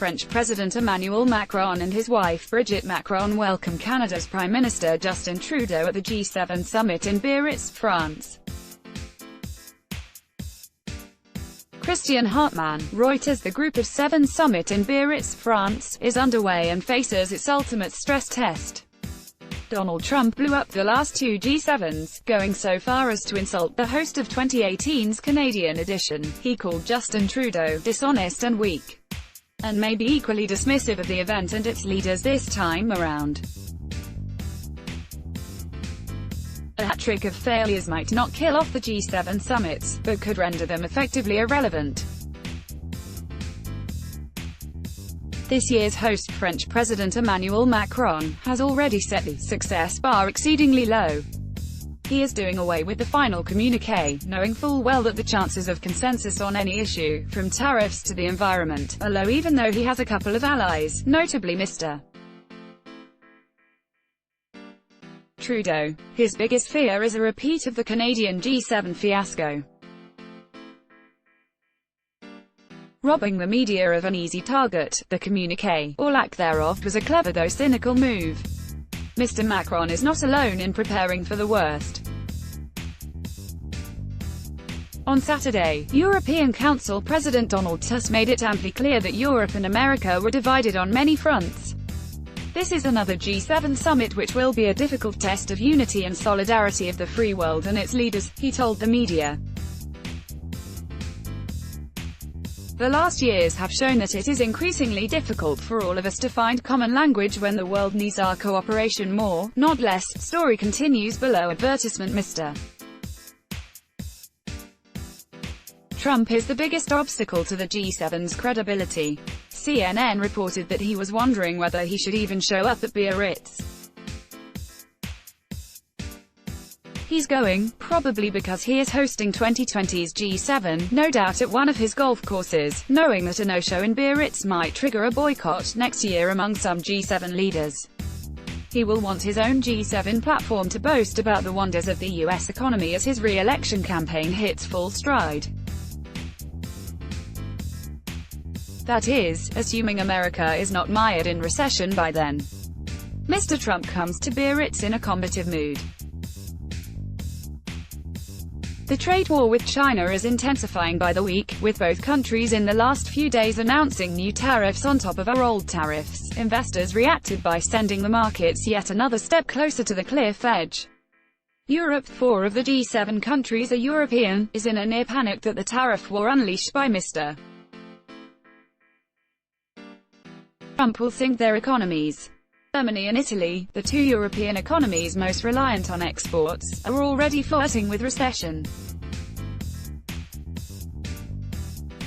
French President Emmanuel Macron and his wife Brigitte Macron welcome Canada's Prime Minister Justin Trudeau at the G7 summit in Biarritz, France. Christian Hartmann, Reuters. The Group of Seven summit in Biarritz, France, is underway and faces its ultimate stress test. Donald Trump blew up the last two G7s, going so far as to insult the host of 2018's Canadian edition. He called Justin Trudeau dishonest and weak, and may be equally dismissive of the event and its leaders this time around. A hat-trick of failures might not kill off the G7 summits, but could render them effectively irrelevant. This year's host, French President Emmanuel Macron, has already set the success bar exceedingly low. He is doing away with the final communiqué, knowing full well that the chances of consensus on any issue, from tariffs to the environment, are low, even though he has a couple of allies, notably Mr. Trudeau. His biggest fear is a repeat of the Canadian G7 fiasco. Robbing the media of an easy target, the communiqué, or lack thereof, was a clever though cynical move. Mr. Macron is not alone in preparing for the worst. On Saturday, European Council President Donald Tusk made it amply clear that Europe and America were divided on many fronts. This is another G7 summit which will be a difficult test of unity and solidarity of the free world and its leaders, he told the media. The last years have shown that it is increasingly difficult for all of us to find common language when the world needs our cooperation more, not less. Story continues below. Advertisement. Mr. Trump is the biggest obstacle to the G7's credibility. CNN reported that he was wondering whether he should even show up at Biarritz. He's going, probably because he is hosting 2020's G7, no doubt at one of his golf courses, knowing that a no-show in Biarritz might trigger a boycott next year among some G7 leaders. He will want his own G7 platform to boast about the wonders of the US economy as his re-election campaign hits full stride. That is, assuming America is not mired in recession by then. Mr. Trump comes to Biarritz in a combative mood. The trade war with China is intensifying by the week, with both countries in the last few days announcing new tariffs on top of our old tariffs. Investors reacted by sending the markets yet another step closer to the cliff edge. Europe, 4 of the G7 countries are European, is in a near panic that the tariff war unleashed by Mr. Trump will sink their economies. Germany and Italy, the two European economies most reliant on exports, are already flirting with recession.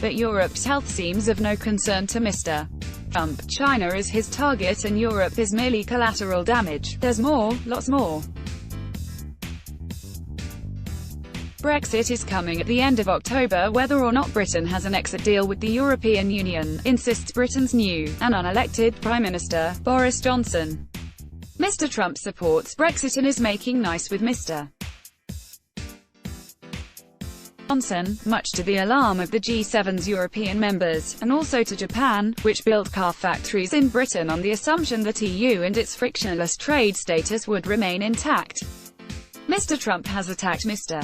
But Europe's health seems of no concern to Mr. Trump. China is his target and Europe is merely collateral damage. There's more, lots more. Brexit is coming at the end of October. Whether or not Britain has an exit deal with the European Union, insists Britain's new, and unelected, Prime Minister, Boris Johnson. Mr. Trump supports Brexit and is making nice with Mr. Johnson, much to the alarm of the G7's European members, and also to Japan, which built car factories in Britain on the assumption that EU and its frictionless trade status would remain intact. Mr. Trump has attacked Mr.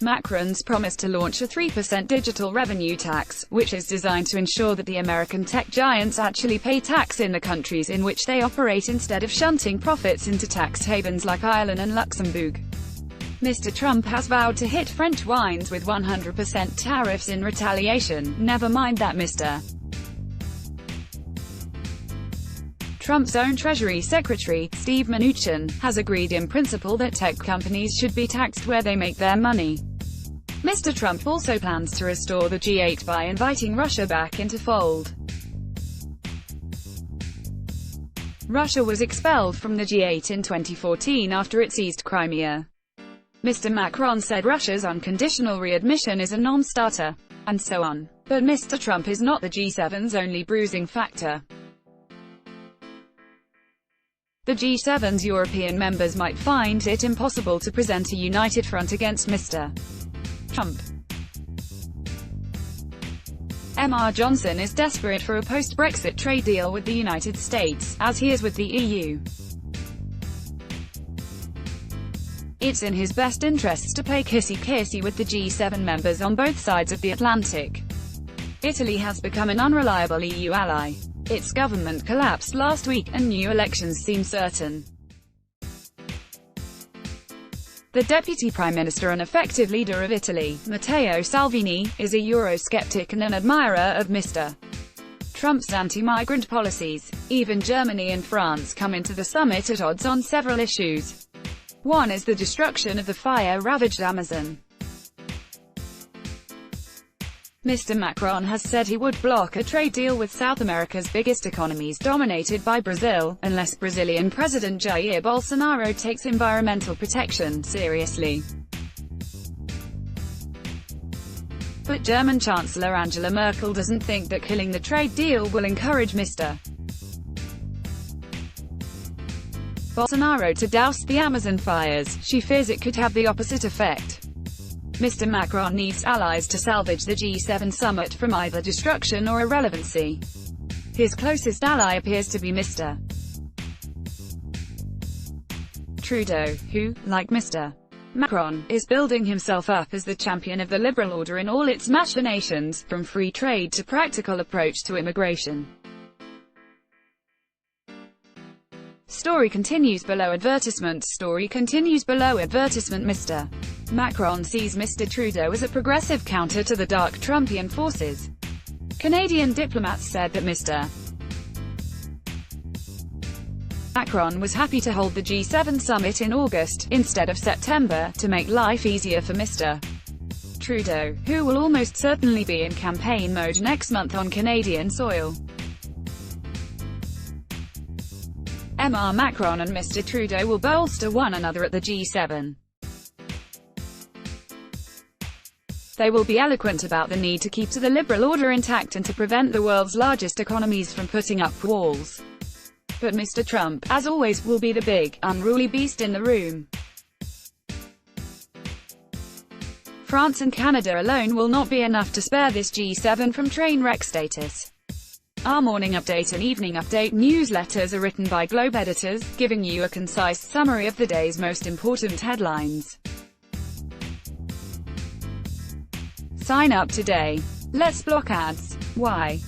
Macron's promise to launch a 3% digital revenue tax, which is designed to ensure that the American tech giants actually pay tax in the countries in which they operate instead of shunting profits into tax havens like Ireland and Luxembourg. Mr. Trump has vowed to hit French wines with 100% tariffs in retaliation. Never mind that Mr. Trump's own Treasury Secretary, Steve Mnuchin, has agreed in principle that tech companies should be taxed where they make their money. Mr. Trump also plans to restore the G8 by inviting Russia back into fold. Russia was expelled from the G8 in 2014 after it seized Crimea. Mr. Macron said Russia's unconditional readmission is a non-starter, and so on. But Mr. Trump is not the G7's only bruising factor. The G7's European members might find it impossible to present a united front against Mr. Trump. Mr. Johnson is desperate for a post-Brexit trade deal with the United States, as he is with the EU. It's in his best interests to play kissy-kissy with the G7 members on both sides of the Atlantic. Italy has become an unreliable EU ally. Its government collapsed last week, and new elections seem certain. The Deputy Prime Minister and effective leader of Italy, Matteo Salvini, is a Eurosceptic and an admirer of Mr. Trump's anti-migrant policies. Even Germany and France come into the summit at odds on several issues. One is the destruction of the fire-ravaged Amazon. Mr. Macron has said he would block a trade deal with South America's biggest economies dominated by Brazil, unless Brazilian President Jair Bolsonaro takes environmental protection seriously. But German Chancellor Angela Merkel doesn't think that killing the trade deal will encourage Mr. Bolsonaro to douse the Amazon fires. She fears it could have the opposite effect. Mr. Macron needs allies to salvage the G7 summit from either destruction or irrelevancy. His closest ally appears to be Mr. Trudeau, who, like Mr. Macron, is building himself up as the champion of the liberal order in all its machinations, from free trade to practical approach to immigration. Story continues below advertisement. Story continues below advertisement. Mr. Macron sees Mr. Trudeau as a progressive counter to the dark Trumpian forces. Canadian diplomats said that Mr. Macron was happy to hold the G7 summit in August, instead of September, to make life easier for Mr. Trudeau, who will almost certainly be in campaign mode next month on Canadian soil. Mr. Macron and Mr. Trudeau will bolster one another at the G7. They will be eloquent about the need to keep the liberal order intact and to prevent the world's largest economies from putting up walls. But Mr. Trump, as always, will be the big, unruly beast in the room. France and Canada alone will not be enough to spare this G7 from train wreck status. Our morning update and evening update newsletters are written by Globe editors, giving you a concise summary of the day's most important headlines. Sign up today. Let's block ads. Why?